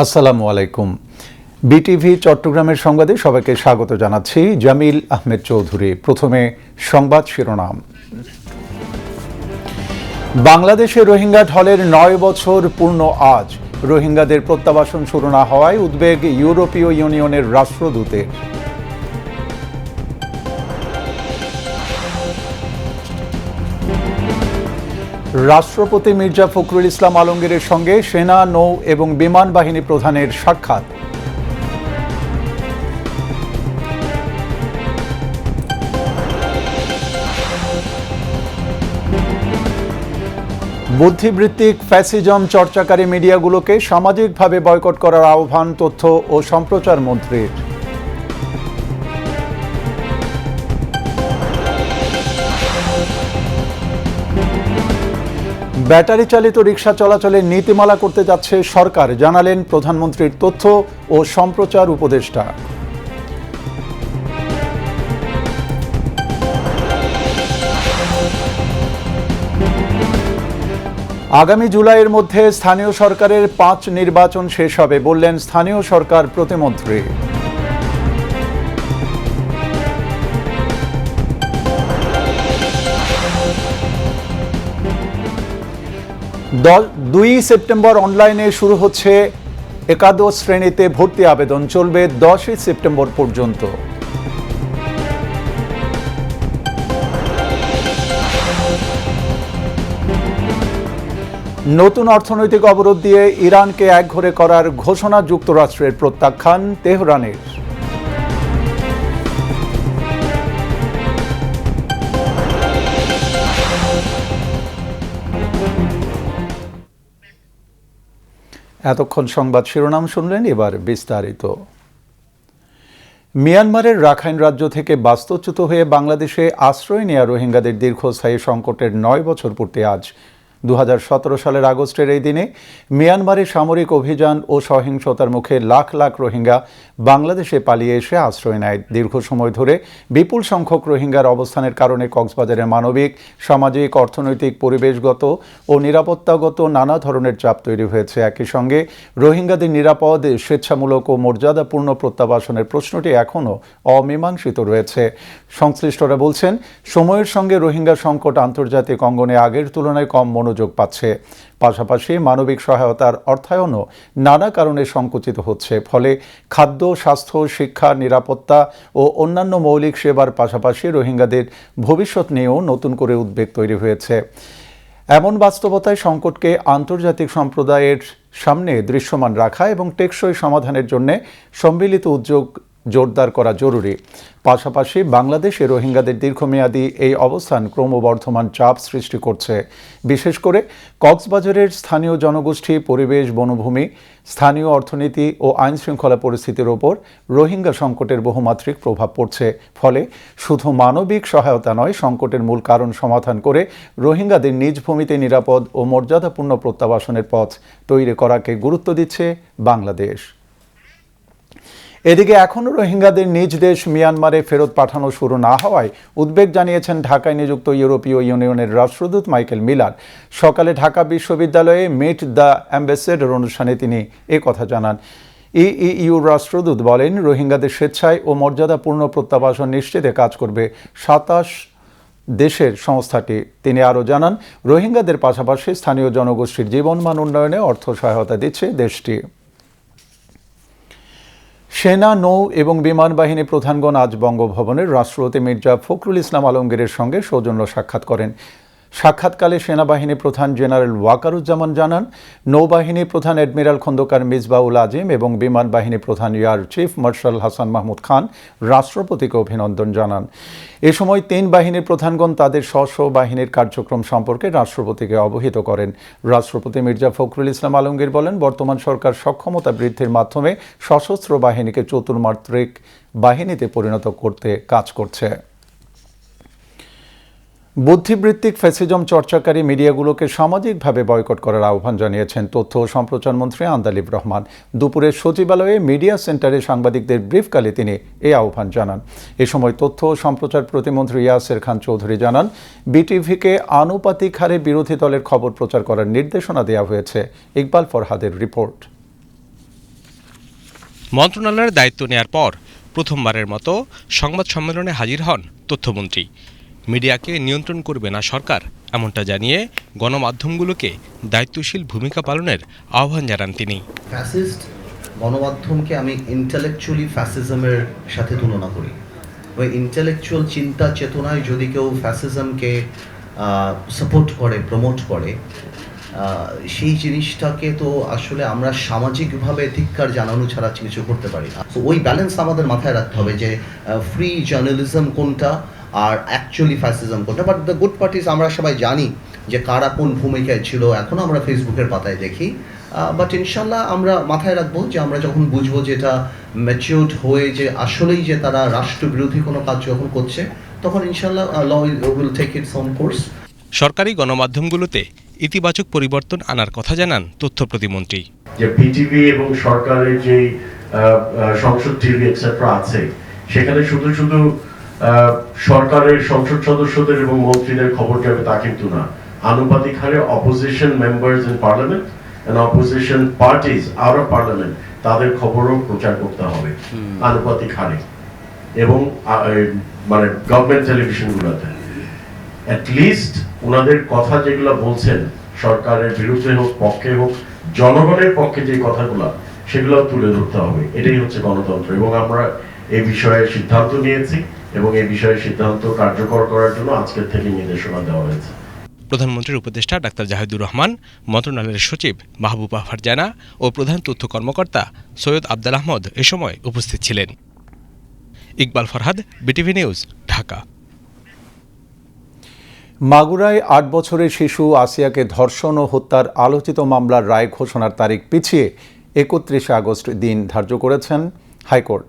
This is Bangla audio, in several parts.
আসসালামু আলাইকুম। বিটিভি চট্টগ্রামের সংবাদে সবাইকে স্বাগত জানাচ্ছি। জামিল আহমেদ চৌধুরী। প্রথমে সংবাদ শিরোনাম। বাংলাদেশে রোহিঙ্গা ঢলের ৯ বছর পূর্ণ আজ। রোহিঙ্গাদের প্রত্যাবাসন শুরু না হওয়ায় উদ্বেগ ইউরোপীয় ইউনিয়নের রাষ্ট্রদূতের। রাষ্ট্রপতি মির্জা ফখরুল ইসলাম আলমগীরের সঙ্গে সেনা, নৌ এবং বিমান বাহিনী প্রধানের সাক্ষাৎ। বুদ্ধিবৃত্তিক ফ্যাসিজম চর্চাকারী মিডিয়াগুলোকে সামাজিকভাবে বয়কট করার আহ্বান তথ্য ও সম্প্রচার মন্ত্রীর। ব্যাটারি চালিত রিকশা চলাচলের নীতিমালা করতে যাচ্ছে সরকার, জানালেন প্রধানমন্ত্রীর তথ্য ও সম্প্রচার উপদেষ্টা। আগামী জুলাইয়ের মধ্যে স্থানীয় সরকারের ৫ নির্বাচন শেষ হবে, বললেন স্থানীয় সরকার প্রতিমন্ত্রী। দুই সেপ্টেম্বর অনলাইনে শুরু হচ্ছে একাদশ শ্রেণীতে ভর্তি আবেদন, চলবে 10 সেপ্টেম্বর পর্যন্ত। নতুন অর্থনৈতিক অবরোধ দিয়ে ইরানকে একঘরে করার ঘোষণা যুক্তরাষ্ট্রের, প্রত্যাখ্যান তেহরানের। এতক্ষণ সংবাদ শিরোনাম শুনলেন, এবার বিস্তারিত। মিয়ানমারের রাখাইন রাজ্য থেকে বাস্তুচ্যুত হয়ে বাংলাদেশে আশ্রয় নেওয়া রোহিঙ্গাদের দীর্ঘস্থায়ী সংকটের ৯ বছর পূর্তি আজ। ২০১৭ সালের আগস্টের এই দিনে মিয়ানমারে সামরিক অভিযান ও সহিংসতার মুখে লাখ লাখ রোহিঙ্গা বাংলাদেশে পালিয়ে এসে আশ্রয় নেয়। দীর্ঘ সময় ধরে বিপুল সংখ্যক রোহিঙ্গার অবস্থানের কারণে কক্সবাজারে মানবিক, সামাজিক, অর্থনৈতিক, পরিবেশগত ও নিরাপত্তাগত নানা ধরনের চাপ তৈরি হয়েছে। একই সঙ্গে রোহিঙ্গাদের নিরাপদ, স্বেচ্ছামূলক ও মর্যাদাপূর্ণ প্রত্যাবাসনের প্রশ্নটি এখনও অমীমাংসিত রয়েছে। সংশ্লিষ্টরা বলছেন, সময়ের সঙ্গে রোহিঙ্গা সংকট আন্তর্জাতিক অঙ্গনে আগের তুলনায় কম মনোযোগ পাচ্ছে। পাশাপাশি মানবিক সহায়তার অর্থায়নও নানা কারণে সংকুচিত হচ্ছে। ফলে খাদ্য, স্বাস্থ্য, শিক্ষা, নিরাপত্তা ও অন্যান্য মৌলিক সেবার পাশাপাশি রোহিঙ্গাদের ভবিষ্যৎ নিয়েও নতুন করে উদ্বেগ তৈরি হয়েছে। এমন বাস্তবতায় সংকটকে আন্তর্জাতিক সম্প্রদায়ের সামনে দৃশ্যমান রাখা এবং টেকসই সমাধানের জন্য সম্মিলিত উদ্যোগ জোরদার করা জরুরি। পাশাপাশি বাংলাদেশে রোহিঙ্গাদের দীর্ঘমেয়াদী এই অবস্থান ক্রমবর্ধমান চাপ সৃষ্টি করছে। বিশেষ করে কক্সবাজারের স্থানীয় জনগোষ্ঠী, পরিবেশ, বনভূমি, স্থানীয় অর্থনীতি ও আইনশৃঙ্খলা পরিস্থিতির ওপর রোহিঙ্গা সংকটের বহুমাত্রিক প্রভাব পড়ছে। ফলে শুধু মানবিক সহায়তা নয়, সংকটের মূল কারণ সমাধান করে রোহিঙ্গাদের নিজ ভূমিতে নিরাপদ ও মর্যাদাপূর্ণ প্রত্যাবাসনের পথ তৈরি করাকে গুরুত্ব দিচ্ছে বাংলাদেশ। এদিকে এখনও রোহিঙ্গাদের নিজ দেশ মিয়ানমারে ফেরত পাঠানো শুরু না হওয়ায় উদ্বেগ জানিয়েছেন ঢাকায় নিযুক্ত ইউরোপীয় ইউনিয়নের রাষ্ট্রদূত মাইকেল মিলার। সকালে ঢাকা বিশ্ববিদ্যালয়ে মিট দ্য অ্যাম্বাসেডর অনুষ্ঠানে তিনি কথা জানান। ইইউর রাষ্ট্রদূত বলেন, রোহিঙ্গাদের স্বেচ্ছায় ও মর্যাদাপূর্ণ প্রত্যাবাসন নিশ্চিতে কাজ করবে ২৭ দেশের সংস্থাটি। তিনি আরও জানান, রোহিঙ্গাদের পাশাপাশি স্থানীয় জনগোষ্ঠীর জীবনমান উন্নয়নে অর্থ সহায়তা দিচ্ছে দেশটি। সেনা, নৌ এবং বিমান বাহিনী প্রধানগণ আজ বঙ্গভবনের রাষ্ট্রপতি মির্জা ফখরুল ইসলাম আলমগীরের সঙ্গে সৌজন্য সাক্ষাৎ করেন। সাক্ষাৎকালে সেনাবাহিনী প্রধান জেনারেল ওয়াকারুজ্জামান জানান, নৌবাহিনী প্রধান অ্যাডমিরাল খন্দকার মিসবাউল আজিম এবং বিমান বাহিনী প্রধান air chief marshal Hasan Mahmud Khan রাষ্ট্রপতিকে অভিনন্দন জানান। এ সময় ৩ বাহিনীর প্রধানগণ তাদের স্ব বাহিনীর কার্যক্রম সম্পর্কে রাষ্ট্রপতিকে অবহিত করেন। রাষ্ট্রপতি মির্জা ফখরুল ইসলাম আলমগীর বলেন, বর্তমান সরকার সক্ষমতা বৃদ্ধির মাধ্যমে সশস্ত্র বাহিনীকে চতুর্মাত্রিক বাহিনীতে পরিণত করতে কাজ করছে। বুদ্ধিবৃত্তিক ফ্যাসিজম চর্চাকারী মিডিয়াগুলোকে সামাজিকভাবে বয়কট করার আহ্বান জানিয়েছেন তথ্য ও সম্প্রচার মন্ত্রী আন্দালিব রহমান। দুপুরে সচিবালয়ে মিডিয়া সেন্টারে সাংবাদিকদের ব্রিফকালে তিনি এই আহ্বান জানান। এ সময় তথ্য ও সম্প্রচার প্রতিমন্ত্রী ইয়াসের খান চৌধুরী জানান, বিটিভিকে আনুপাতিক হারে বিরোধী দলের খবর প্রচার করার নির্দেশনা দেওয়া হয়েছে। ইকবাল ফরহাদের রিপোর্ট। মন্ত্রণালয়ের দায়িত্ব নেয়ার পর প্রথমবারের মতো সংবাদ সম্মেলনে হাজির হন তথ্যমন্ত্রী। মিডিয়াকে নিয়ন্ত্রণ করবে না সরকার, এমনটা জানিয়ে গণমাধ্যমগুলোকে দায়িত্বশীল ভূমিকা পালনের আহ্বান জানান তিনি। ফ্যাসিস্ট গণমাধ্যমকে আমি ইন্টেলেকচুয়ালি ফ্যাসিজমের সাথে তুলনা করি। ওই ইন্টেলেকচুয়াল চিন্তা চেতনায় যদি কেউ ফ্যাসিজমকে সাপোর্ট করে, প্রমোট করে, সেই জিনিসটাকে তো আসলে আমরা সামাজিকভাবে ধিক্কার জানানো ছাড়া কিছু করতে পারি না। তো ওই ব্যালেন্স আমাদের মাথায় রাখতে হবে যে ফ্রি জার্নালিজম কোনটা আর অ্যাকচুয়ালি ফ্যাসিজম কোনটা। বাট দ্য গুড পার্টিস আমরা সবাই জানি যে কারা কোন ভূমিকায় ছিল, এখনও আমরা ফেসবুকের পাতায় দেখি। বাট ইনশাল্লাহ আমরা মাথায় রাখবো যে আমরা যখন বুঝবো যে এটা ম্যাচিউরড হয়ে যে আসলেই যে তারা রাষ্ট্রবিরোধী কোনো কাজ যখন করছে, তখন ইনশাল্লাহ law will take its own course. সরকারি গণমাধ্যমগুলোতে ইতিবাচক পরিবর্তন আনার কথা জানান তথ্য প্রতিমন্ত্রী। যে পিটিভি এবং সরকারের যে সংসদ টিভি এটসেট্রা আছে, সেখানে শুধু শুধু সরকারের সংসদ সদস্যদের এবং মন্ত্রীদের খবর যাবে তা কিন্তু না। আনুপাতিক হারে opposition members in parliament and opposition parties out of parliament তাদের খবরও প্রচার করতে হবে আনুপাতিক হারে, এবং মানে গভর্নমেন্ট টেলিভিশনগুলোতে অ্যাটলিস্ট ওনাদের কথা যেগুলো বলছেন, সরকারের বিরুদ্ধে হোক পক্ষে হোক, জনগণের পক্ষে যে কথাগুলো সেগুলো তুলে ধরতে হবে। এটাই হচ্ছে গণতন্ত্র, এবং আমরা এই বিষয়ে সিদ্ধান্ত নিয়েছি এবং এই বিষয়ে সিদ্ধান্ত কার্যকর করার জন্য আজকের থেকে নির্দেশনা দেওয়া হয়েছে। প্রধানমন্ত্রীর উপদেষ্টা ডাক্তার জাহিদুর রহমান, মন্ত্রণালয়ের সচিব মাহবুবা ফারজানা ও প্রধান তথ্য কর্মকর্তা সৈয়দ আব্দুল আহমদ এ সময় উপস্থিত ছিলেন। Iqbal Farhad, BTV news, Dhaka. মাগুরায় ৮ বছরের শিশু আসিয়াকে ধর্ষণ ও হত্যার আলোচিত মামলার রায় ঘোষণার তারিখ পিছিয়ে ৩১ আগস্ট দিন ধার্য করেছেন হাইকোর্ট।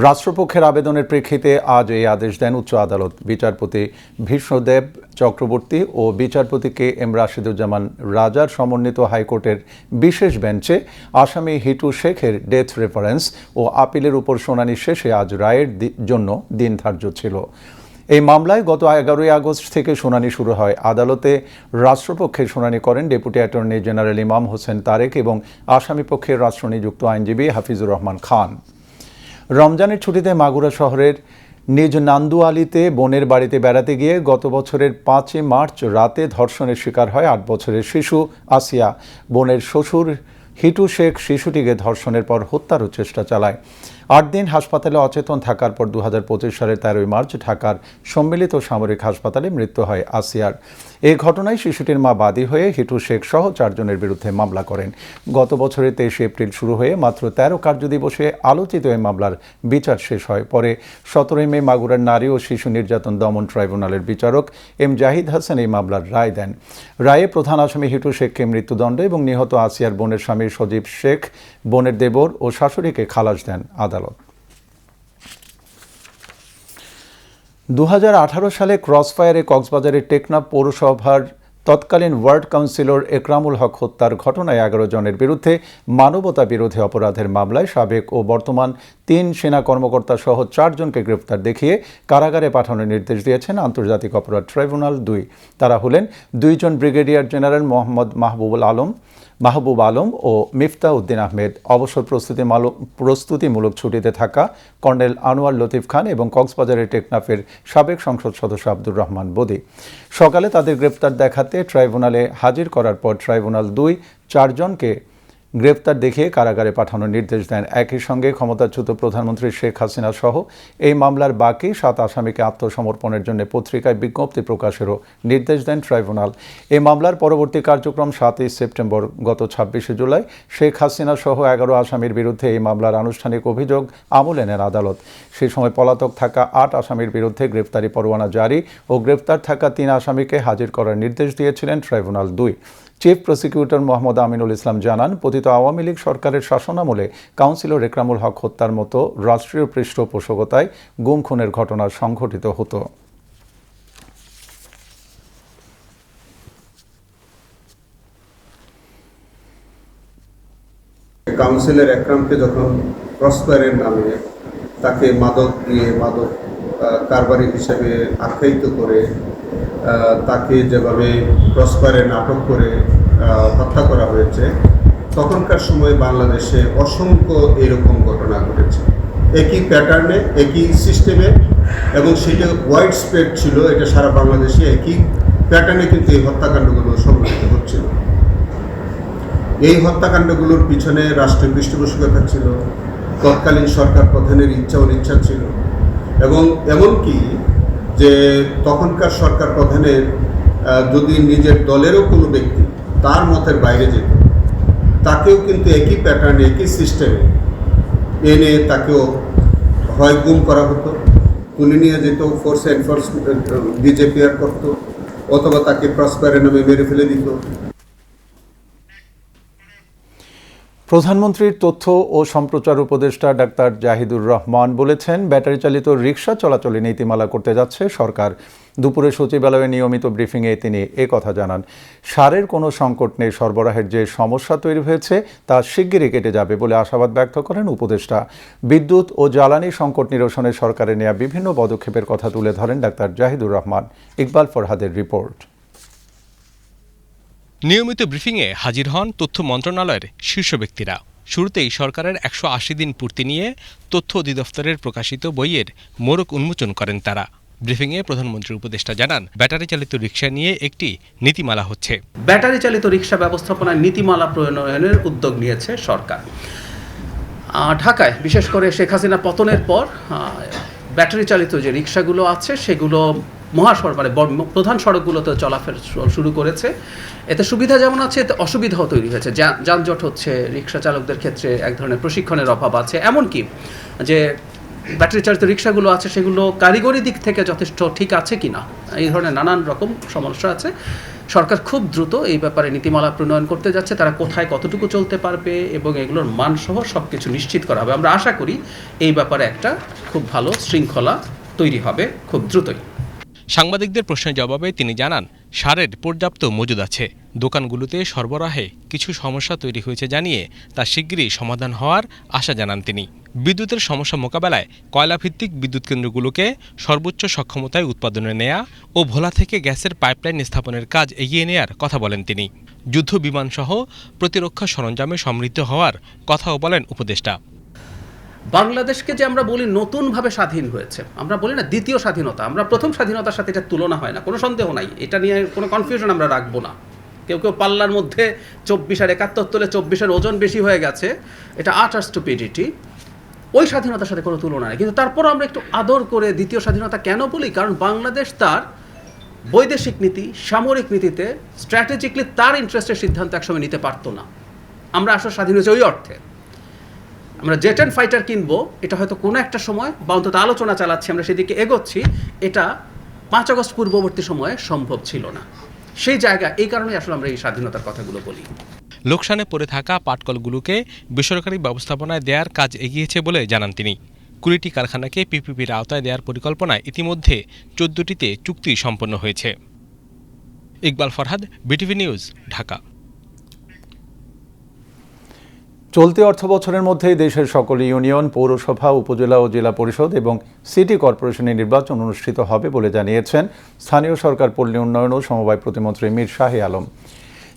রাষ্ট্রপক্ষের আবেদনের প্রেক্ষিতে আজ এই আদেশ দেন উচ্চ আদালত। বিচারপতি ভীষ্মদেব চক্রবর্তী ও বিচারপতি কে এম রাশিদুজ্জামান রাজার সমন্বিত হাইকোর্টের বিশেষ বেঞ্চে আসামি হিটু শেখের ডেথ রেফারেন্স ও আপিলের উপর শুনানি শেষে আজ রায়ের জন্য দিন ধার্য ছিল। এই মামলায় গত ১১ আগস্ট থেকে শুনানি শুরু হয়। আদালতে রাষ্ট্রপক্ষে শুনানি করেন ডেপুটি অ্যাটর্নি জেনারেল ইমাম হোসেন তারেক এবং আসামিপক্ষের রাষ্ট্রনিযুক্ত আইনজীবী হাফিজুর রহমান খান। রমজানের ছুটিতে মাগুরা শহরের নিজ নান্দুয়ালিতে বোনের বাড়িতে বেড়াতে গিয়ে গত বছরের ৫ মার্চ রাতে ধর্ষণের শিকার হয় ৮ বছরের শিশু আসিয়া। বোনের শ্বশুর হিটু শেখ শিশুটিকে ধর্ষণের পর হত্যারও চেষ্টা চালায়। ৮ দিন হাসপাতালে অচেতন থাকার পর ২০২৫ সালের ১৩ মার্চ ঢাকার সম্মিলিত সামরিক হাসপাতালে মৃত্যু হয় আসিয়ার। এই ঘটনায় শিশুটির মা বাদী হয়ে হিটু শেখ সহ ৪ জনের বিরুদ্ধে মামলা করেন। গত বছরের ২৩ এপ্রিল শুরু হয়ে মাত্র ১৩ কার্যদিবসে আলোচিত এই মামলার বিচার শেষ হয়। পরে ১৭ মে মাগুরার নারী ও শিশু নির্যাতন দমন ট্রাইব্যুনালের বিচারক এম জাহিদ হাসান এই মামলার রায় দেন। রায়ে প্রধান আসামি হিটু শেখকে মৃত্যুদণ্ড এবং নিহত আসিয়ার বোনের স্বামী সজীব শেখ, বোনের দেবর ও শাশুড়িকে খালাস দেন আদালত। ২০১৮ সালে ক্রসফায়ারে কক্সবাজারের টেকনাফ পৌরসভার তৎকালীন ওয়ার্ড কাউন্সিলর একরামুল হক হত্যার ঘটনায় ১১ জনের বিরুদ্ধে মানবতা বিরোধী অপরাধের মামলায় সাবেক ও বর্তমান ৩ সেনা কর্মকর্তা সহ ৪ জনকে গ্রেফতার দেখিয়ে কারাগারে পাঠানোর নির্দেশ দিয়েছেন আন্তর্জাতিক অপরাধ ট্রাইব্যুনাল ২। তারা হলেন ২ জন ব্রিগেডিয়ার জেনারেল মোহাম্মদ মাহবুব আলম ও মিফতা উদ্দিন আহমেদ, অবসর প্রস্তুতিমূলক ছুটিতে থাকা কর্নেল আনোয়ার লতিফ খান এবং কক্সবাজারের টেকনাফের সাবেক সংসদ সদস্য আব্দুর রহমান বদি। সকালে তাদের গ্রেপ্তার দেখাতে ট্রাইব্যুনালে হাজির করার পর ট্রাইব্যুনাল ২ ৪ জনকে গ্রেপ্তার দেখিয়ে কারাগারে পাঠানোর নির্দেশ দেন। একই সঙ্গে ক্ষমতাচ্যুত প্রধানমন্ত্রী শেখ হাসিনা সহ এই মামলার বাকি ৭ আসামিকে আত্মসমর্পণের জন্য পত্রিকায় বিজ্ঞপ্তি প্রকাশেরও নির্দেশ দেন ট্রাইব্যুনাল। এই মামলার পরবর্তী কার্যক্রম ৭ই সেপ্টেম্বর। গত ২৬ জুলাই শেখ হাসিনা সহ ১১ আসামির বিরুদ্ধে এই মামলার আনুষ্ঠানিক অভিযোগ আমলে নেন আদালত। সেই সময় পলাতক থাকা ৮ আসামির বিরুদ্ধে গ্রেপ্তারি পরোয়ানা জারি ও গ্রেপ্তার থাকা ৩ আসামিকে হাজির করার নির্দেশ দিয়েছিলেন tribunal ২। Chief prosecutor Mohammad Aminul Islam জানান, পতিত আওয়ামী লীগ সরকারের শাসনামলে কাউন্সিলর একরামুল হক হত্যার মতো রাষ্ট্রীয় পৃষ্ঠপোষকতায় গুম খুনের ঘটনা সংঘটিত হতো। কাউন্সিলর একরামকে যখন ক্রসফায়ারের নামে তাকে মাদক দিয়ে মাদক কারবারি হিসেবে আখ্যায়িত করে তাকে যেভাবে ক্রসফায়ারে নাটক করে হত্যা করা হয়েছে, তখনকার সময়ে বাংলাদেশে অসংখ্য এরকম ঘটনা ঘটেছে, একই প্যাটার্নে, একই সিস্টেমে, এবং সেটা ওয়াইড স্প্রেড ছিল। এটা সারা বাংলাদেশে একই প্যাটার্নে কিন্তু এই হত্যাকাণ্ডগুলো সংঘটিত হচ্ছিল। এই হত্যাকাণ্ডগুলোর পিছনে রাষ্ট্রীয় পৃষ্ঠপোষকতা ছিল, তৎকালীন সরকার প্রধানের ইচ্ছা অনিচ্ছা ছিল, এবং এমনকি যে তখনকার সরকার প্রধানের যদি নিজের দলেরও কোনো ব্যক্তি তার মতের বাইরে যেত, তাকেও কিন্তু একই প্যাটার্নে, একই সিস্টেমে এনে তাকেও হয় গুম করা হতো, তুলে নিয়ে যেত, ফোর্স এনফোর্সমেন্ট ডিজেপিআর করতো, অথবা তাকে প্রসপারের নামে মেরে ফেলে দিত। প্রধানমন্ত্রীর তথ্য ও সম্প্রচার উপদেষ্টা ডাক্তার জাহিদুর রহমান বলেছেন, ব্যাটারি চালিত রিকশা চলাচলে নীতিমালা করতে যাচ্ছে সরকার। দুপুরে সচিবালয়ে নিয়মিত ব্রিফিংয়ে তিনি কথা জানান। সারের কোনো সংকট নেই, সরবরাহের যে সমস্যা তৈরি হয়েছে তা শিগগিরই কেটে যাবে বলে আশাবাদ ব্যক্ত করেন উপদেষ্টা। বিদ্যুৎ ও জ্বালানি সংকট নিরসনে সরকারের নেওয়া বিভিন্ন পদক্ষেপের কথা তুলে ধরেন ডাক্তার জাহিদুর রহমান। ইকবাল ফরহাদের রিপোর্ট। নিয়মিত ব্রিফিংয়ে হাজির হন তথ্য মন্ত্রণালয়ের শীর্ষ ব্যক্তিরা। শুরুতেই সরকারের 180 দিন পূর্তি নিয়ে তথ্য অধিদপ্তরের প্রকাশিত বইয়ের মোড়ক উন্মোচন করেন তারা। ব্রিফিংয়ে প্রধানমন্ত্রীর উপদেষ্টা জানান, ব্যাটারি চালিত রিকশা নিয়ে একটি নীতিমালা হচ্ছে। ব্যাটারি চালিত রিকশা ব্যবস্থাপনার নীতিমালা প্রণয়নের উদ্যোগ নিয়েছে সরকার। ঢাকায় বিশেষ করে শেখ হাসিনা পতনের পর ব্যাটারি চালিত যে রিকশাগুলো আছে সেগুলো মানে প্রধান সড়কগুলোতে চলাফেরা শুরু করেছে। এতে সুবিধা যেমন আছে, এতে অসুবিধাও তৈরি হয়েছে। যানজট হচ্ছে, রিকশা চালকদের ক্ষেত্রে এক ধরনের প্রশিক্ষণের অভাব আছে। এমনকি যে ব্যাটারি চালিত রিকশাগুলো আছে সেগুলো কারিগরি দিক থেকে যথেষ্ট ঠিক আছে কিনা, এই ধরনের নানান রকম সমস্যা আছে। সরকার খুব দ্রুত এই ব্যাপারে নীতিমালা প্রণয়ন করতে যাচ্ছে। তারা কোথায় কতটুকু চলতে পারবে এবং এগুলোর মানসহ সব কিছু নিশ্চিত করা হবে। আমরা আশা করি এই ব্যাপারে একটা খুব ভালো শৃঙ্খলা তৈরি হবে খুব দ্রুতই। সাংবাদিকদের প্রশ্নের জবাবে তিনি জানান, সারের পর্যাপ্ত মজুদ আছে। দোকানগুলোতে সরবরাহে কিছু সমস্যা তৈরি হয়েছে জানিয়ে তা শিগগিরই সমাধান হওয়ার আশা জানান তিনি। বিদ্যুতের সমস্যা মোকাবেলায় কয়লাভিত্তিক বিদ্যুৎ কেন্দ্রগুলোকে সর্বোচ্চ সক্ষমতায় উৎপাদনে নেয়া ও ভোলা থেকে গ্যাসের পাইপলাইন স্থাপনের কাজ এগিয়ে নেয়ার কথা বলেন তিনি। যুদ্ধ বিমানসহ প্রতিরক্ষা সরঞ্জামে সমৃদ্ধ হওয়ার কথাও বলেন উপদেষ্টা। বাংলাদেশকে যে আমরা বলি নতুনভাবে স্বাধীন হয়েছে, আমরা বলি না দ্বিতীয় স্বাধীনতা, আমরা প্রথম স্বাধীনতার সাথে এটা তুলনা হয় না, কোনো সন্দেহ নাই। এটা নিয়ে কোনো কনফিউশন আমরা রাখবো না। কেউ কেউ পাল্লার মধ্যে 24 আর 71 তোলে, 24-এর ওজন বেশি হয়ে গেছে, এটা আটার স্টুপিডিটি। ওই স্বাধীনতার সাথে কোনো তুলনা নেই। কিন্তু তারপর আমরা একটু আদর করে দ্বিতীয় স্বাধীনতা কেন বলি? কারণ বাংলাদেশ তার বৈদেশিক নীতি, সামরিক নীতিতে স্ট্র্যাটেজিকলি তার ইন্টারেস্টের সিদ্ধান্ত একসময় নিতে পারতো না। আমরা আসলে স্বাধীন হয়েছে ওই অর্থে। আমরা জেট অ্যান্ড ফাইটার কিনবো, এটা হয়তো কোনো একটা সময় বা অন্তত আলোচনা চালাচ্ছি, আমরা সেদিকে এগোচ্ছি, এটা 5 আগস্ট পূর্ববর্তী সময়ে সম্ভব ছিল না। সেই জায়গা, এই কারণে আসলে আমরা এই স্বাধীনতার কথাগুলো বলি। লোকসানে পড়ে থাকা পাটকলগুলোকে বেসরকারি ব্যবস্থাপনায় দেওয়ার কাজ এগিয়েছে বলে জানান তিনি। 20টি কারখানাকে পিপিপির আওতায় দেওয়ার পরিকল্পনায় ইতিমধ্যে 14টিতে চুক্তি সম্পন্ন হয়েছে। Iqbal Farhad, BTV news, Dhaka. চলতি অর্থবছরের মধ্যেই দেশের সকল ইউনিয়ন, পৌরসভা, উপজেলা ও জেলা পরিষদ এবং সিটি কর্পোরেশনের নির্বাচন অনুষ্ঠিত হবে বলে জানিয়েছেন স্থানীয় সরকার, পল্লী উন্নয়ন ও সমবায় প্রতিমন্ত্রী মীর শাহে আলম।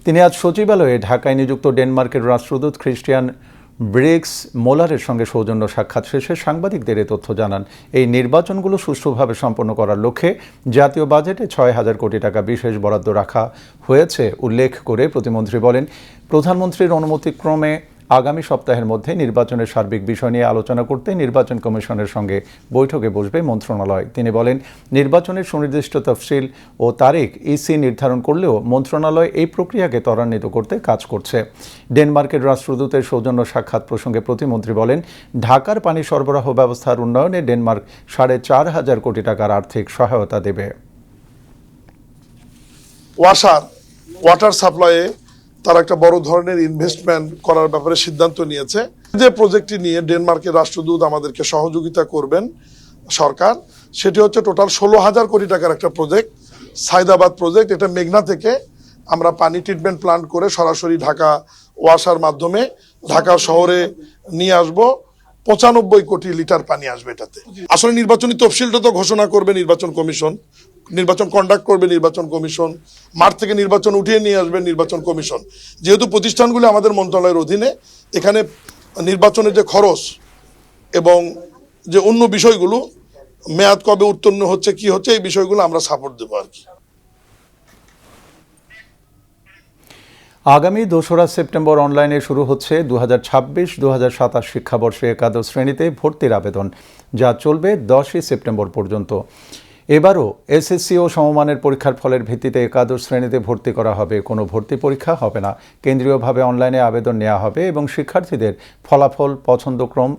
তিনি আজ সচিবালয়ে ঢাকায় নিযুক্ত ডেনমার্কের রাষ্ট্রদূত খ্রিস্টিয়ান ব্রিক্স মোলারের সঙ্গে সৌজন্য সাক্ষাৎ শেষে সাংবাদিকদের এ তথ্য জানান। এই নির্বাচনগুলো সুষ্ঠুভাবে সম্পন্ন করার লক্ষ্যে জাতীয় বাজেটে 6,000 কোটি টাকা বিশেষ বরাদ্দ রাখা হয়েছে উল্লেখ করে প্রতিমন্ত্রী বলেন, প্রধানমন্ত্রীর অনুমতিক্রমে আগামী সপ্তাহের মধ্যে নির্বাচনের সার্বিক বিষয় নিয়ে আলোচনা করতে নির্বাচন কমিশনের সঙ্গে বৈঠকে বসবে মন্ত্রণালয়। তিনি বলেন, নির্বাচনের সুনির্দিষ্ট তফসিল ও তারিখ ইসি নির্ধারণ করলেও মন্ত্রণালয় এই প্রক্রিয়াকে ত্বরান্বিত করতে কাজ করছে। ডেনমার্কের রাষ্ট্রদূতের সৌজন্য সাক্ষাৎ প্রসঙ্গে প্রতিমন্ত্রী বলেন, ঢাকার পানি সরবরাহ ব্যবস্থার উন্নয়নে ডেনমার্ক 4,500 কোটি টাকার আর্থিক সহায়তা দেবে। ওয়াটার সাপ্লাইয়ে তারা একটা বড় ধরনের ইনভেস্টমেন্ট করার ব্যাপারে সিদ্ধান্ত নিয়েছে। যে প্রজেক্টটি নিয়ে ডেনমার্কের রাষ্ট্রদূত আমাদেরকে সহযোগিতা করবেন সরকার, সেটি হচ্ছে টোটাল 16,000 কোটি টাকার একটা প্রজেক্ট, সাইদাবাদ প্রজেক্ট। এটা মেঘনা থেকে আমরা পানি ট্রিটমেন্ট প্ল্যান্ট করে সরাসরি ঢাকা ওয়াসার মাধ্যমে ঢাকা শহরে নিয়ে আসব। 95 কোটি লিটার পানি আসবে এটাতে। আসলে নির্বাচনী তফসিলটা তো ঘোষণা করবে নির্বাচন কমিশন, নির্বাচন কন্ডাক্ট করবে নির্বাচন কমিশন, মাঠ থেকে নির্বাচন উঠিয়ে নিয়ে আসবে নির্বাচন কমিশন। যেহেতু প্রতিষ্ঠানগুলো আমাদের মন্ত্রণালয়ের অধীনে, এখানে নির্বাচনের যে খরচ এবং যে অন্য বিষয়গুলো, মেয়াদ কবে উত্তীর্ণ হচ্ছে কি হচ্ছে, এই বিষয়গুলো আমরা সাপোর্ট দেবো আর কি। আগামী 2রা সেপ্টেম্বর অনলাইনে শুরু হচ্ছে 2026-2027 শিক্ষাবর্ষে একাদশ শ্রেণীতে ভর্তির আবেদন, যা চলবে 10ই সেপ্টেম্বর পর্যন্ত। এবারও এসএসসি ও সমমানের পরীক্ষার ফলের ভিত্তিতে একাদশ শ্রেণীতে ভর্তি করা হবে। কোনো ভর্তি পরীক্ষা হবে না। কেন্দ্রীয়ভাবে অনলাইনে আবেদন নেওয়া হবে এবং শিক্ষার্থীদের ফলাফল, পছন্দক্রম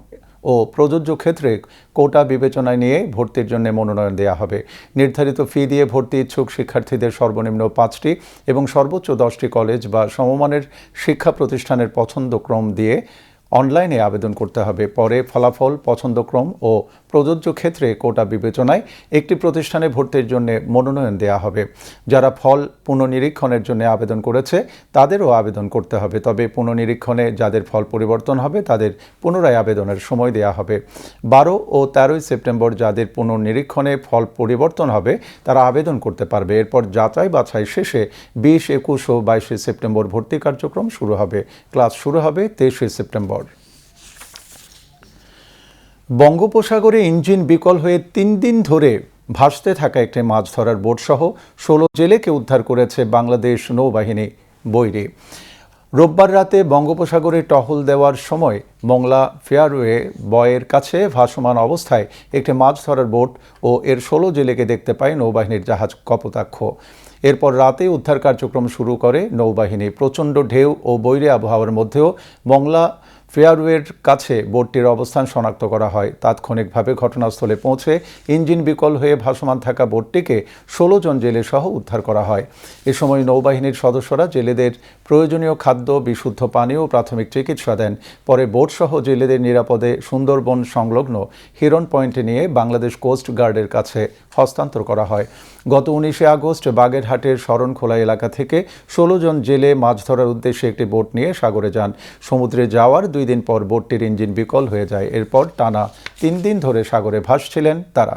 ও প্রযোজ্য ক্ষেত্রে কোটা বিবেচনায় নিয়ে ভর্তির জন্য মনোনয়ন দেওয়া হবে। নির্ধারিত ফি দিয়ে ভর্তি ইচ্ছুক শিক্ষার্থীদের সর্বনিম্ন 5টি এবং সর্বোচ্চ 10টি কলেজ বা সমমানের শিক্ষা প্রতিষ্ঠানের পছন্দক্রম দিয়ে অনলাইনে আবেদন করতে হবে। পরে ফলাফল, পছন্দক্রম ও প্রযোজ্য ক্ষেত্রে কোটা বিবেচনায় একটি প্রতিষ্ঠানে ভর্তির জন্য মনোনয়ন দেওয়া হবে। যারা ফল পুনঃনিরীক্ষণের জন্য আবেদন করেছে তাদেরও আবেদন করতে হবে, তবে পুনঃনিরীক্ষণে যাদের ফল পরিবর্তন হবে তাদের পুনরায় আবেদনের সময় দেওয়া হবে। 12 ও 13 সেপ্টেম্বর যাদের পুনঃনিরীক্ষণে ফল পরিবর্তন হবে তারা আবেদন করতে পারবে। এরপর যাচাই বাছাই শেষে 20, 21 ও 22 সেপ্টেম্বর ভর্তি কার্যক্রম শুরু হবে। ক্লাস শুরু হবে 23 সেপ্টেম্বর। বঙ্গোপসাগরে ইঞ্জিন বিকল হয়ে 3 দিন ধরে ভাসতে থাকা একটি মাছ ধরার বোটসহ 16 জেলেকে উদ্ধার করেছে বাংলাদেশ নৌবাহিনী বৈরী। রোববার রাতে বঙ্গোপসাগরে টহল দেওয়ার সময় মংলা ফেয়ারওয়ে বয়ের কাছে ভাসমান অবস্থায় একটি মাছ ধরার বোট ও এর 16 জেলেকে দেখতে পায় নৌবাহিনীর জাহাজ কপোতাক্ষ। এরপর রাতে উদ্ধার কার্যক্রম শুরু করে নৌবাহিনী। প্রচণ্ড ঢেউ ও বৈরী আবহাওয়ার মধ্যেও মংলা ফেয়ারওয়ের কাছে বোটটির অবস্থান শনাক্ত করা হয়। তাৎক্ষণিকভাবে ঘটনাস্থলে পৌঁছে ইঞ্জিন বিকল হয়ে ভাসমান থাকা বোটটিকে 16 জন জেলে সহ উদ্ধার করা হয়। এ সময় নৌবাহিনীর সদস্যরা জেলেদের প্রয়োজনীয় খাদ্য, বিশুদ্ধ পানি ও প্রাথমিক চিকিৎসা দেন। পরে বোটসহ জেলেদের নিরাপদে সুন্দরবন সংলগ্ন হিরন পয়েন্টে নিয়ে বাংলাদেশ কোস্ট গার্ডের কাছে হস্তান্তর করা হয়। গত 19 আগস্ট বাগেরহাটের শরণখোলা এলাকা থেকে 16 জন জেলে মাছ ধরার উদ্দেশ্যে একটি বোট নিয়ে সাগরে যান। সমুদ্রে যাওয়ার 2 দিন পর বোটটির ইঞ্জিন বিকল হয়ে যায়। এরপর টানা 3 দিন ধরে সাগরে ভাসছিলেন তারা।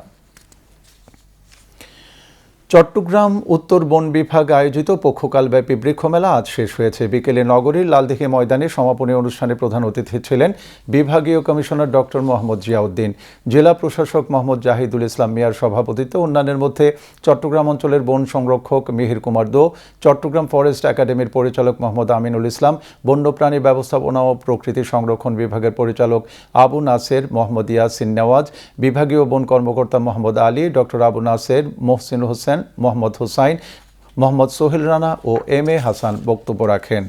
চট্টগ্রাম উত্তর বন বিভাগ আয়োজিত পক্ষকালব্যাপী বৃক্ষমেলা আজ শেষ হয়েছে। বিকেলে নগরীর লালদিঘি ময়দানে সমাপনী অনুষ্ঠানে প্রধান অতিথি ছিলেন বিভাগীয় কমিশনার ডক্টর মোহাম্মদ জিয়াউদ্দিন, জেলা প্রশাসক মোহাম্মদ জাহিদুল ইসলাম মিয়ার সভাপতিত্বে অন্যান্যের মধ্যে চট্টগ্রাম অঞ্চলের বন সংরক্ষক মিহির কুমার দো, চট্টগ্রাম ফরেস্ট একাডেমির পরিচালক মোহাম্মদ আমিনুল ইসলাম, বন্যপ্রাণী ব্যবস্থাপনা ও প্রকৃতি সংরক্ষণ বিভাগের পরিচালক আবু নাসের, মোহাম্মদ ইয়াসিন নেওয়াজ, বিভাগীয় বন কর্মকর্তা মোহাম্মদ আলী, ডক্টর আবু নাসের, মোহসিন হোসেন, মোহাম্মদ হুসাইন, মোহাম্মদ সোহেল রানা ও এম.এ. হাসান বক্তব্য রাখেন।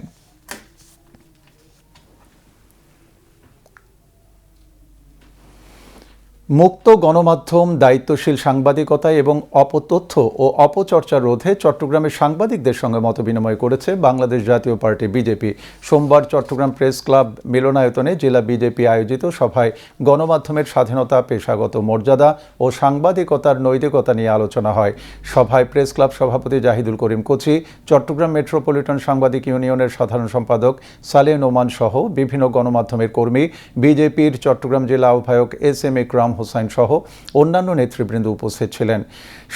মুক্ত গণমাধ্যম, দায়িত্বশীল সাংবাদিকতা এবং অপতথ্য ও অপচর্চা রোধে চট্টগ্রামের সাংবাদিকদের সঙ্গে মতবিনিময় করেছে বাংলাদেশ জাতীয় পার্টি বিজেপি। সোমবার চট্টগ্রাম প্রেস ক্লাব মিলনায়তনে জেলা বিজেপি আয়োজিত সভায় গণমাধ্যমের স্বাধীনতা, পেশাগত মর্যাদা ও সাংবাদিকতার নৈতিকতা নিয়ে আলোচনা হয়। সভায় প্রেস ক্লাব সভাপতি জাহিদুল করিম কোচি, চট্টগ্রাম মেট্রোপলিটন সাংবাদিক ইউনিয়নের সাধারণ সম্পাদক সালেহ নোমান সহ বিভিন্ন গণমাধ্যমের কর্মী, বিজেপির চট্টগ্রাম জেলা আহ্বায়ক এস.এম. ইকরাম হোসাইন সহ অন্যান্য নেতৃবৃন্দ উপস্থিত ছিলেন।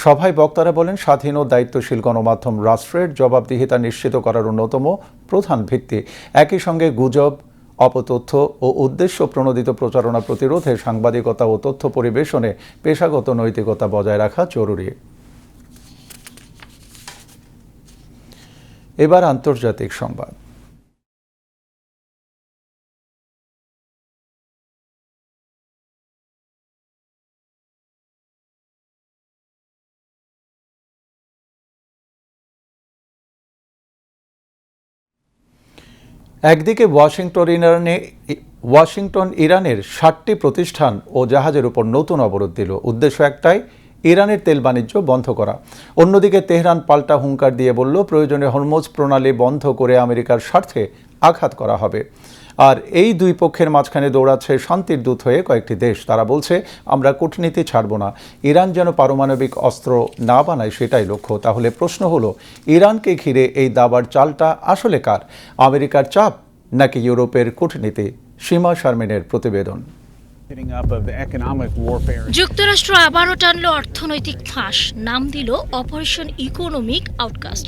সভায় বক্তারা বলেন, স্বাধীন ও দায়িত্বশীল গণমাধ্যম রাষ্ট্রের জবাবদিহিতা নিশ্চিত করার অন্যতম প্রধান ভিত্তি। একই সঙ্গে গুজব, অপতথ্য ও উদ্দেশ্য প্রণোদিত প্রচারণা প্রতিরোধে সাংবাদিকতা ও তথ্য পরিবেশনে পেশাগত নৈতিকতা বজায় রাখা জরুরি। এবার আন্তর্জাতিক সংবাদ। একদিকে ওয়াশিংটন ইরানের 60টি প্রতিষ্ঠান ও জাহাজের উপর নতুন অবরোধ দিল। উদ্দেশ্য একটাই, ইরানের তেল বাণিজ্য বন্ধ করা। অন্যদিকে তেহরান পাল্টা হুঙ্কার দিয়ে বলল, প্রয়োজনে হরমুজ প্রণালী বন্ধ করে আমেরিকার স্বার্থে আঘাত করা হবে। আর এই দুই পক্ষের মাঝখানে দৌড়াচ্ছে শান্তির দূত হয়ে কয়েকটি দেশ। তারা বলছে, আমরা কূটনীতি ছাড়ব না, ইরান যেন পারমাণবিক অস্ত্র না বানায় সেটাই লক্ষ্য। তাহলে প্রশ্ন হলো, ইরানকে ঘিরে এই দাবার চালটা আসলে কার? আমেরিকার চাপ নাকি ইউরোপের কূটনীতি? সীমা শারমিনের প্রতিবেদন। যুক্তরাষ্ট্র আবারও টানল অর্থনৈতিক ফাঁস, নাম দিল অপারেশন ইকোনমিক আউটকাস্ট।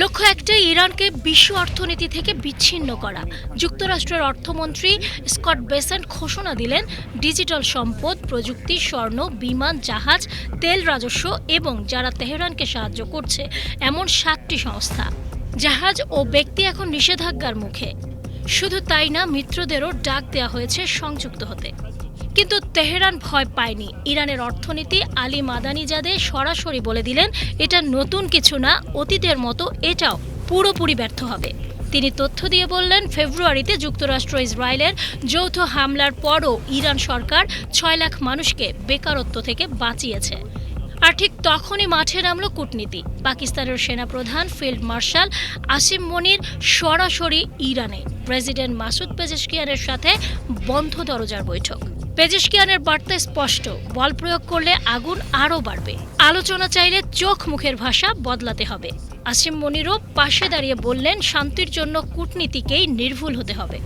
লক্ষ্য একটাই, ইরানকে বিশ্ব অর্থনীতি থেকে বিচ্ছিন্ন করা। যুক্তরাষ্ট্রের অর্থমন্ত্রী স্কট বেসেন্ট ঘোষণা দিলেন ডিজিটাল সম্পদ, প্রযুক্তি, স্বর্ণ, বিমান, জাহাজ, তেল রাজস্ব এবং যারা তেহরানকে সাহায্য করছে এমন 7টি সংস্থা, জাহাজ ও ব্যক্তি এখন নিষেধাজ্ঞার মুখে। শুধু তাই না, মিত্রদেরও ডাক দেওয়া হয়েছে সংযুক্ত হতে। কিন্তু তেহরান ভয় পায়নি। ইরানের অর্থনীতি আলী মাদানিজাদে সরাসরি বলে দিলেন, এটা নতুন কিছু না, অতীতের মতো এটাও পুরোপুরি ব্যর্থ হবে। তিনি তথ্য দিয়ে বললেন, ফেব্রুয়ারিতে যুক্তরাষ্ট্র ইসরায়েলের যৌথ হামলার পরও ইরান সরকার 6 লাখ মানুষকে বেকারত্ব থেকে বাঁচিয়েছে। আর ঠিক তখনই মাঠে নামল কূটনীতি। পাকিস্তানের সেনাপ্রধান ফিল্ড মার্শাল আসিম মনির সরাসরি ইরানে প্রেসিডেন্ট মাসুদ পেজেশকিয়ানের সাথে বন্ধ দরজার বৈঠক। পেজেশকিয়ানের বার্তা স্পষ্ট, বল প্রয়োগ করলে আগুন আরও বাড়বে। আলোচনা চাইলে চোখ মুখের ভাষা বদলাতে হবে। আসিম মনিরও পাশে দাঁড়িয়ে বললেন, শান্তির জন্য কূটনীতিকেই নির্ভুল হতে হবে।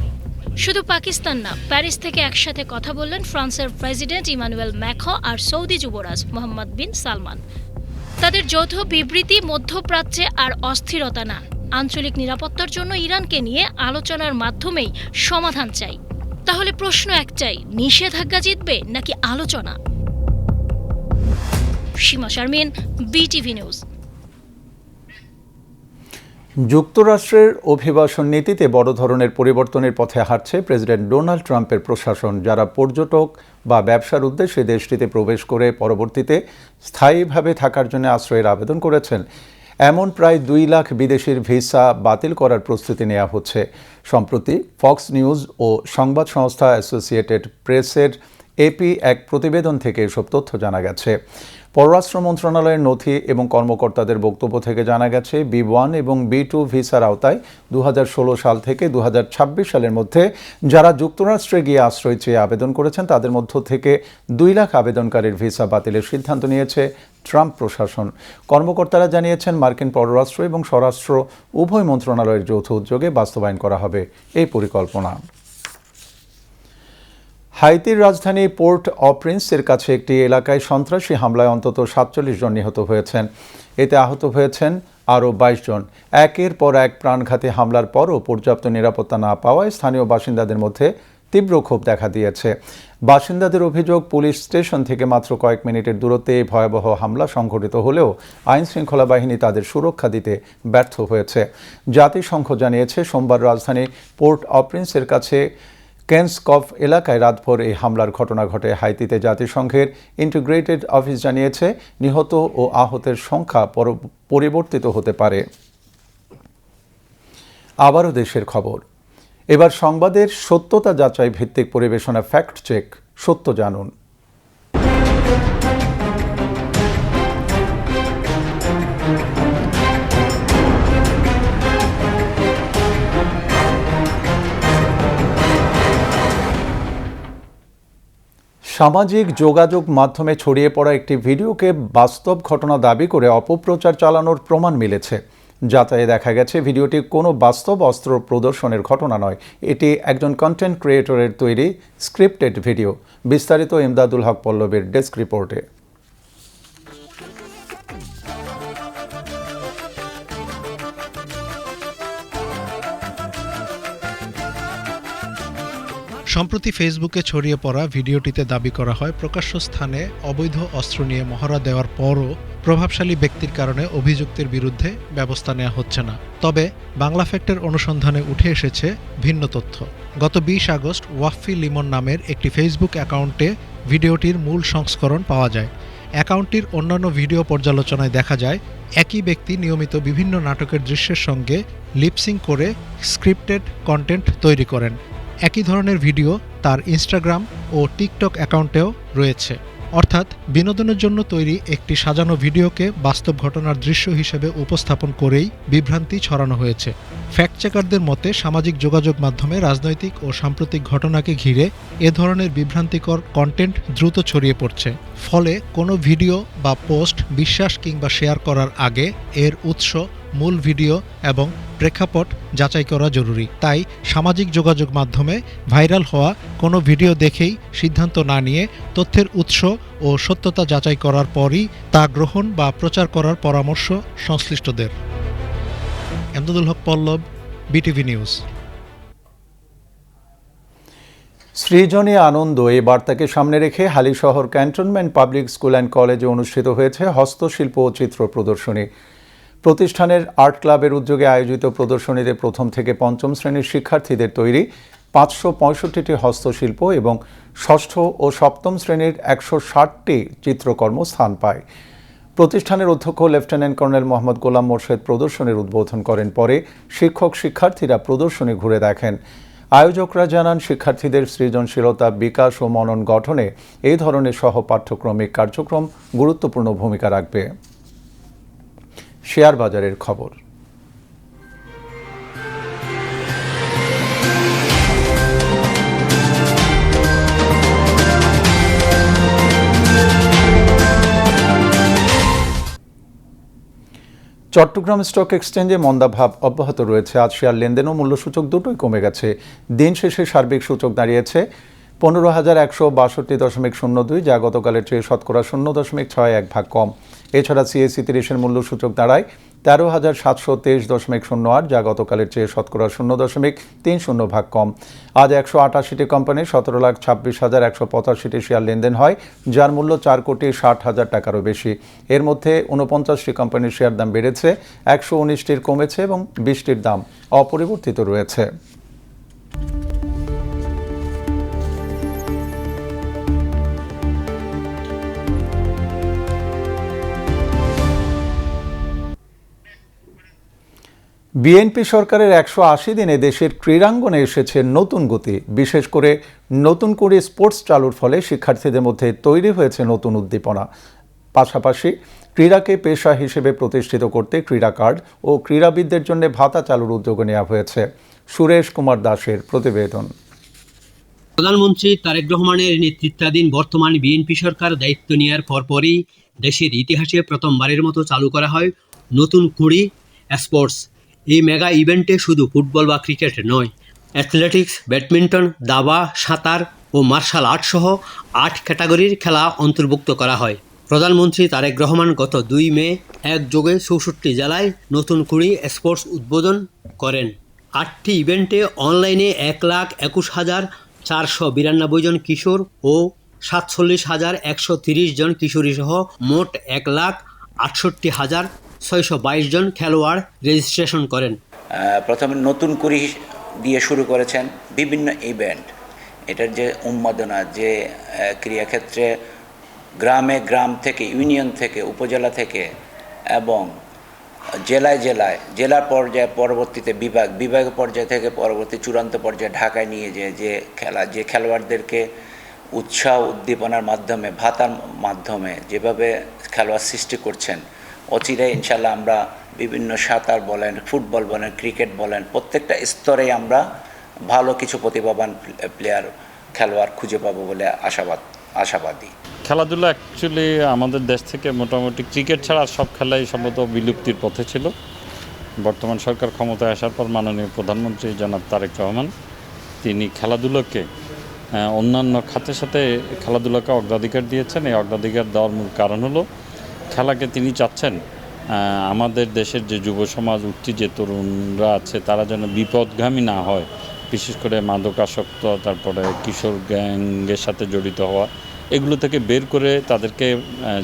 শুধু পাকিস্তান না, প্যারিস থেকে একসাথে কথা বললেন ফ্রান্সের প্রেসিডেন্ট ইমানুয়েল ম্যাক্রঁ আর সৌদি যুবরাজ মোহাম্মদ বিন সালমান। তাদের যৌথ বিবৃতি, মধ্যপ্রাচ্যে আর অস্থিরতা না, আঞ্চলিক নিরাপত্তার জন্য ইরানকে নিয়ে আলোচনার মাধ্যমেই সমাধান চাই। তাহলে প্রশ্ন একটাই, নিষেধাজ্ঞা জিতবে নাকি আলোচনা? সীমা শারমিন, বিটিভি নিউজ। যুক্তরাষ্ট্রের অভিবাসন নীতিতে বড় ধরনের পরিবর্তনের পথে হাঁটছে প্রেসিডেন্ট ডোনাল্ড ট্রাম্পের প্রশাসন। যারা পর্যটক বা ব্যবসার উদ্দেশ্যে দেশটিতে প্রবেশ করে পরবর্তীতে স্থায়ীভাবে থাকার জন্য আশ্রয়ের আবেদন করেছেন, এমন প্রায় 2 লাখ বিদেশির ভিসা বাতিল করার প্রস্তুতি নেওয়া হচ্ছে। সম্প্রতি ফক্স নিউজ ও সংবাদ সংস্থা অ্যাসোসিয়েটেড প্রেসের এপি এক প্রতিবেদন থেকে এসব তথ্য জানা গেছে। পররাষ্ট্র মন্ত্রণালয়ের নথি এবং কর্মকর্তাদের বক্তব্য থেকে জানা গেছে, B1 এবং B2 ভিসার আওতায় 2016 সাল থেকে 2026 সালের মধ্যে যারা যুক্তরাষ্ট্রে গিয়ে আশ্রয় চেয়ে আবেদন করেছেন, তাদের মধ্য থেকে 2 লাখ আবেদনকারীর ভিসা বাতিলের সিদ্ধান্ত নিয়েছে ট্রাম্প প্রশাসন। কর্মকর্তারা জানিয়েছেন, মার্কিন পররাষ্ট্র এবং স্বরাষ্ট্র উভয় মন্ত্রণালয়ের যৌথ উদ্যোগে বাস্তবায়ন করা হবে এই পরিকল্পনা। হাইতির রাজধানী পোর্ট অ প্রিন্সের কাছে একটি এলাকায় সন্ত্রাসী হামলায় অন্তত 47 জন নিহত হয়েছেন। এতে আহত হয়েছেন আরও 22 জন। একের পর এক প্রাণঘাতী হামলার পরও পর্যাপ্ত নিরাপত্তা না পাওয়ায় স্থানীয় বাসিন্দাদের মধ্যে তীব্র ক্ষোভ দেখা দিয়েছে। বাসিন্দাদের অভিযোগ, পুলিশ স্টেশন থেকে মাত্র কয়েক মিনিটের দূরত্বে এই ভয়াবহ হামলা সংঘটিত হলেও আইনশৃঙ্খলা বাহিনী তাদের সুরক্ষা দিতে ব্যর্থ হয়েছে। জাতিসংঘ জানিয়েছে, সোমবার রাজধানী পোর্ট অ প্রিন্সের কাছে কেন্সকফ এলাকায় রাতভর এই হামলার ঘটনা ঘটে। হাইতিতে জাতিসংঘের ইন্টিগ্রেটেড অফিস জানিয়েছে, নিহত ও আহতের সংখ্যা পরিবর্তিত হতে পারে। আবারও দেশের খবর। এবার সংবাদের সত্যতা যাচাই ভিত্তিক পরিবেশনা, ফ্যাক্ট চেক, সত্য জানুন। সামাজিক যোগাযোগ মাধ্যমে ছড়িয়ে পড়া একটি ভিডিওকে বাস্তব ঘটনা দাবি করে অপপ্রচার চালানোর প্রমাণ মিলেছে। যাচাইয়ে দেখা গেছে, ভিডিওটি কোনো বাস্তব অস্ত্র প্রদর্শনের ঘটনা নয়। এটি একজন কন্টেন্ট ক্রিয়েটরের তৈরি স্ক্রিপ্টেড ভিডিও। বিস্তারিত ইমদাদুল হক পল্লবের ডেস্ক রিপোর্টে। সম্প্রতি ফেসবুকে ছড়িয়ে পড়া ভিডিওটিতে দাবি করা হয়, প্রকাশ্য স্থানে অবৈধ অস্ত্র নিয়ে মহড়া দেওয়ার পরও প্রভাবশালী ব্যক্তির কারণে অভিযুক্তের বিরুদ্ধে ব্যবস্থা নেওয়া হচ্ছে না। তবে বাংলা ফ্যাক্টের অনুসন্ধানে উঠে এসেছে ভিন্ন তথ্য। গত 20 আগস্ট ওয়াফি লিমন নামের একটি ফেসবুক অ্যাকাউন্টে ভিডিওটির মূল সংস্করণ পাওয়া যায়। অ্যাকাউন্টটির অন্যান্য ভিডিও পর্যালোচনায় দেখা যায়, একই ব্যক্তি নিয়মিত বিভিন্ন নাটকের দৃশ্যের সঙ্গে লিপসিং করে স্ক্রিপ্টেড কন্টেন্ট তৈরি করেন। একই ধরনের ভিডিও তার ইনস্টাগ্রাম ও টিকটক অ্যাকাউন্টেও রয়েছে। অর্থাৎ বিনোদনের জন্য তৈরি একটি সাজানো ভিডিওকে বাস্তব ঘটনার দৃশ্য হিসেবে উপস্থাপন করেই বিভ্রান্তি ছড়ানো হয়েছে। ফ্যাক্ট চেকারদের মতে, সামাজিক যোগাযোগ মাধ্যমে রাজনৈতিক ও সাম্প্রতিক ঘটনাকে ঘিরে এ ধরনের বিভ্রান্তিকর কন্টেন্ট দ্রুত ছড়িয়ে পড়ছে। ফলে কোনো ভিডিও বা পোস্ট বিশ্বাস কিংবা শেয়ার করার আগে এর উৎস মূল ভিডিও এবং প্রেক্ষাপট যাচাই করা জরুরি। তাই সামাজিক যোগাযোগ মাধ্যমে ভাইরাল হওয়া কোনো ভিডিও দেখেই সিদ্ধান্ত না নিয়ে তথ্যের উৎস ও সত্যতা যাচাই করার পরই তা গ্রহণ বা প্রচার করার পরামর্শ সংশ্লিষ্টদের। Emdadul Haque Pallab, BTV news. সৃজনী আনন্দ এই বার্তাকে সামনে রেখে Halishahar cantonment public school and কলেজে অনুষ্ঠিত হয়েছে হস্তশিল্প ও চিত্র প্রদর্শনী। প্রতিষ্ঠানের আর্ট ক্লাবের উদ্যোগে আয়োজিত প্রদর্শনীতে প্রথম থেকে পঞ্চম শ্রেণীর শিক্ষার্থীদের তৈরি 565টি হস্তশিল্প এবং ষষ্ঠ ও সপ্তম শ্রেণীর 160টি চিত্রকর্ম স্থান পায়। প্রতিষ্ঠানের অধ্যক্ষ লেফটেন্যান্ট কর্নেল মোহাম্মদ গোলাম মোর্শেদ প্রদর্শনীর উদ্বোধন করেন। পরে শিক্ষার্থীরা প্রদর্শনী ঘুরে দেখেন। আয়োজকরা জানান, শিক্ষার্থীদের সৃজনশীলতা বিকাশ ও মনন গঠনে এই ধরনের সহপাঠ্যক্রমিক কার্যক্রম গুরুত্বপূর্ণ ভূমিকা রাখবে। শেয়ার বাজারের খবর। চট্টগ্রাম স্টক এক্সচেঞ্জে মন্দাভাব অব্যাহত রয়েছে। আজ শেয়ার লেনদেন ও মূল্যসূচক দুটোই কমে গেছে। দিন শেষে সার্বিক সূচক দাঁড়িয়েছে 15,162.02, যা গতকালের চেয়ে শতকরা 0.61 কম। এছাড়া সিএসি 30-এর মূল্যসূচক দাঁড়ায় 13,723.08, যা গতকালের চেয়ে শতকরা 0.30 কম। আজ 188টি কোম্পানির 17,26,185টি শেয়ার লেনদেন হয়, যার মূল্য 4,60,00,000 টাকারও বেশি। এর মধ্যে 49টি কোম্পানির শেয়ার দাম বেড়েছে, 119টির কমেছে এবং 20টির দাম অপরিবর্তিত রয়েছে। বিএনপি সরকারের 180 দিনে দেশের ক্রীড়াঙ্গনে এসেছে নতুন গতি। বিশেষ করে নতুন করে স্পোর্টস চালুর ফলে শিক্ষার্থীদের মধ্যে তৈরি হয়েছে নতুন উদ্দীপনা। পাশাপাশি ক্রীড়াকে পেশা হিসেবে প্রতিষ্ঠিত করতে ক্রীড়া কার্ড ও ক্রীড়াবিদদের জন্য ভাতা চালুর উদ্যোগ নেওয়া হয়েছে। সুরেশ কুমার দাসের প্রতিবেদন। প্রধানমন্ত্রী তারেক রহমানের নেতৃত্বাধীন বর্তমান বিএনপি সরকার দায়িত্ব নেওয়ার পরপরই দেশের ইতিহাসে প্রথমবারের মতো চালু করা হয় নতুন কুড়ি স্পোর্টস। এই মেগা ইভেন্টে শুধু ফুটবল বা ক্রিকেট নয়, অ্যাথলেটিক্স, ব্যাডমিন্টন, দাবা, সাঁতার ও মার্শাল আর্ট সহ 8 ক্যাটাগরির খেলা অন্তর্ভুক্ত করা হয়। প্রধানমন্ত্রী তারেক রহমান গত 2 মে একযোগে 64 জেলায় নতুন কুড়ি স্পোর্টস উদ্বোধন করেন। 8টি ইভেন্টে অনলাইনে 1,21,492 জন কিশোর ও 47,130 জন কিশোরী সহ মোট 1,68,622 জন খেলোয়াড় রেজিস্ট্রেশন করেন। প্রথমে নতুন কুড়ি দিয়ে শুরু করেছেন বিভিন্ন ইভেন্ট। এটার যে উন্মাদনা, যে ক্রীড়াক্ষেত্রে গ্রাম থেকে, ইউনিয়ন থেকে, উপজেলা থেকে এবং জেলা পর্যায়ে, পরবর্তীতে বিভাগ পর্যায় থেকে পরবর্তী চূড়ান্ত পর্যায়ে ঢাকায় নিয়ে যে খেলোয়াড়দেরকে উৎসাহ উদ্দীপনার মাধ্যমে, ভাতার মাধ্যমে যেভাবে খেলোয়াড় সৃষ্টি করছেন, অচিরেই ইনশাল্লাহ আমরা বিভিন্ন সাঁতার বলেন, ফুটবল বলেন, ক্রিকেট বলেন, প্রত্যেকটা স্তরে আমরা ভালো কিছু প্রতিভাবান খেলোয়াড় খুঁজে পাবো বলে আশাবাদী। খেলাধুলা অ্যাকচুয়ালি আমাদের দেশ থেকে মোটামুটি ক্রিকেট ছাড়া সব খেলাই সম্ভবত বিলুপ্তির পথে ছিল। বর্তমান সরকার ক্ষমতায় আসার পর মাননীয় প্রধানমন্ত্রী জনাব তারেক রহমান তিনি খেলাধুলাকে অন্যান্য খাতের সাথে খেলাধুলাকে অগ্রাধিকার দিয়েছেন। এই অগ্রাধিকার দেওয়ার মূল কারণ হলো খেলাকে তিনি চাচ্ছেন আমাদের দেশের যে যুব সমাজ, উঠতি যে তরুণরা আছে, তারা যেন বিপদগামী না হয়। বিশেষ করে মাদকাসক্ত, তারপরে কিশোর গ্যাংয়ের সাথে জড়িত হওয়া, এগুলো থেকে বের করে তাদেরকে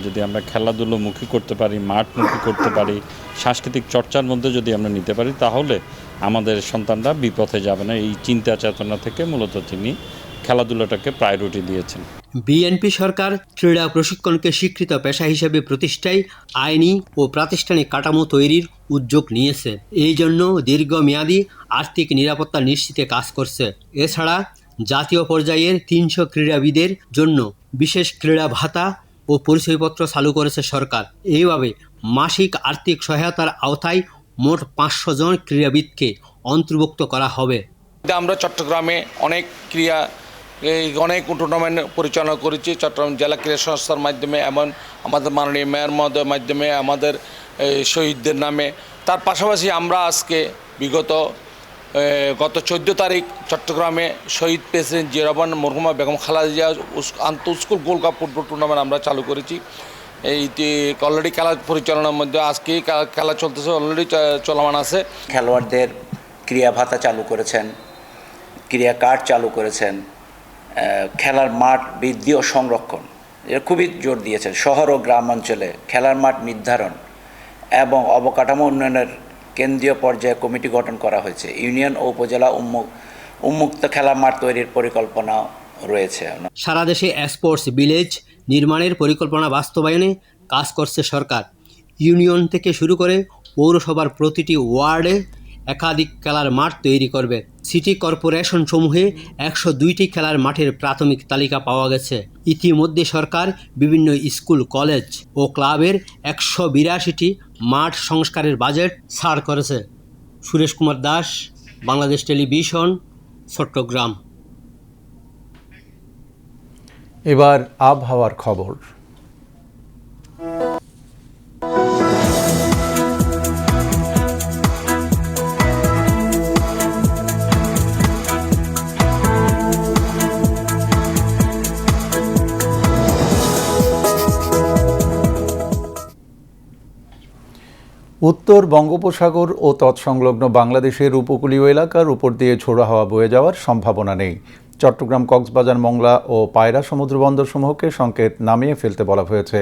যদি আমরা খেলাধুলোমুখী করতে পারি, মাঠমুখী করতে পারি, সাংস্কৃতিক চর্চার মধ্যে যদি আমরা নিতে পারি, তাহলে আমাদের সন্তানরা বিপথে যাবে না। এই চিন্তা চেতনা থেকে মূলত তিনি খেলাধুলাটাকে প্রায়োরিটি দিয়েছেন। বিএনপি সরকার ক্রীড়া প্রশিক্ষণকে স্বীকৃত পেশা হিসেবে প্রতিষ্ঠায় আইনি ও প্রাতিষ্ঠানিক কাঠামো তৈরির উদ্যোগ নিয়েছে। এই জন্য দীর্ঘমেয়াদী আর্থিক নিরাপত্তা নিশ্চিতে কাজ করছে। এছাড়া জাতীয় পর্যায়ের 300 ক্রীড়াবিদের জন্য বিশেষ ক্রীড়া ভাতা ও পরিচয়পত্র চালু করেছে সরকার। এইভাবে মাসিক আর্থিক সহায়তার আওতায় মোট 500 জন ক্রীড়াবিদকে অন্তর্ভুক্ত করা হবে। আমরা চট্টগ্রামে অনেক টুর্নামেন্ট পরিচালনা করেছি চট্টগ্রাম জেলা ক্রীড়া সংস্থার মাধ্যমে, এমন আমাদের মাননীয় মেয়র মহোদয়ের মাধ্যমে, আমাদের শহীদদের নামে তার পাশাপাশি আমরা আজকে গত 14 তারিখ চট্টগ্রামে শহীদ প্রেসিডেন্ট জিয়া রহমান মরহুমা বেগম খালেদা জিয়া আন্তঃ school gold cup football tournament আমরা চালু করেছি। এইটি অলরেডি খেলা পরিচালনার মধ্যে আজকে খেলা চলতেছে, অলরেডি চলমান আছে। খেলোয়াড়দের ক্রিয়া ভাতা চালু করেছেন, ক্রিয়া কার্ড চালু করেছেন, খেলার মাঠ বৃদ্ধি ও সংরক্ষণ এটা খুবই জোর দিয়েছেন। শহর ও গ্রাম অঞ্চলে খেলার মাঠ নির্ধারণ এবং অবকাঠামো উন্নয়নের কেন্দ্রীয় পর্যায়ে কমিটি গঠন করা হয়েছে। ইউনিয়ন ও উপজেলা উন্মুক্ত খেলার মাঠ তৈরির পরিকল্পনা রয়েছে। সারা দেশে স্পোর্টস ভিলেজ নির্মাণের পরিকল্পনা বাস্তবায়নে কাজ করছে সরকার। ইউনিয়ন থেকে শুরু করে পৌরসভার প্রতিটি ওয়ার্ডে একাধিক খেলার মাঠ তৈরি করবে। সিটি কর্পোরেশন সমূহে 102টি খেলার মাঠের প্রাথমিক তালিকা পাওয়া গেছে। ইতিমধ্যে সরকার বিভিন্ন স্কুল, কলেজ ও ক্লাবের 182টি মাঠ সংস্কারের বাজেট ছাড় করেছে। সুরেশ কুমার দাস, বাংলাদেশ টেলিভিশন, চট্টগ্রাম। এবার আবহাওয়ার খবর। উত্তর বঙ্গোপসাগর ও তৎসংলগ্ন বাংলাদেশের উপকূলীয় এলাকার উপর দিয়ে ঝোড়ো হাওয়া বয়ে যাওয়ার সম্ভাবনা নেই। চট্টগ্রাম, কক্সবাজার, মংলা ও পায়রা সমুদ্র বন্দরসমূহকে সংকেত নামিয়ে ফেলতে বলা হয়েছে।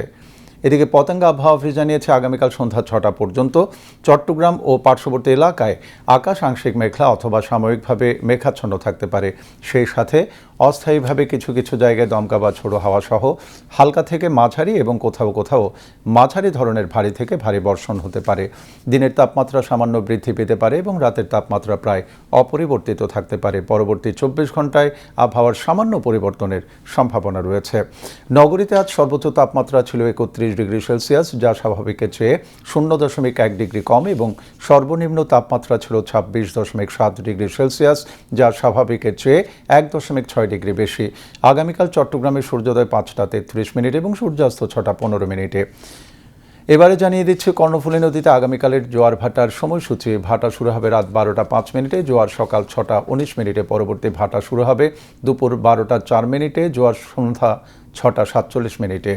এদিকে পতেঙ্গা আবহাওয়া অফিস জানিয়েছে আগামীকাল সন্ধ্যা 6টা পর্যন্ত চট্টগ্রাম ও পার্শ্ববর্তী এলাকায় আকাশ আংশিক মেঘলা অথবা সাময়িকভাবে মেঘাচ্ছন্ন থাকতে পারে। সেই সাথে অস্থায়ীভাবে কিছু কিছু জায়গায় দমকা বা ঝোড়ো হাওয়া সহ হালকা থেকে মাঝারি এবং কোথাও কোথাও মাঝারি ধরনের ভারী থেকে ভারী বর্ষণ হতে পারে। দিনের তাপমাত্রা সামান্য বৃদ্ধি পেতে পারে এবং রাতের তাপমাত্রা প্রায় অপরিবর্তিত থাকতে পারে। পরবর্তী 24 ঘন্টায় আবহাওয়ার সামান্য পরিবর্তনের সম্ভাবনা রয়েছে। নগরীতে আজ সর্বোচ্চ তাপমাত্রা ছিল 31 ডিগ্রি সেলসিয়াস, যা স্বাভাবিকের চেয়ে 0.1 ডিগ্রি কম, এবং সর্বনিম্ন তাপমাত্রা ছিল 26.7 ডিগ্রি সেলসিয়াস, যা স্বাভাবিকের চেয়ে 1.6 ডিগ্রি বেশি। আগামীকাল চট্টগ্রামে সূর্যোদয় 5টা 33 মিনিট এবং সূর্যাস্ত 6টা 15 মিনিটে। এবারে জানিয়ে দিচ্ছে কর্ণফুলী নদীতে আগামীকালের জোয়ার ভাটার সময়সূচি। ভাটা শুরু হবে রাত 12টা 5 মিনিটে, জোয়ার সকাল 6টা 19 মিনিটে। পরবর্তী ভাটা শুরু হবে দুপুর 12টা 4 মিনিটে, জোয়ার সন্ধ্যা 6টা 47 মিনিটে।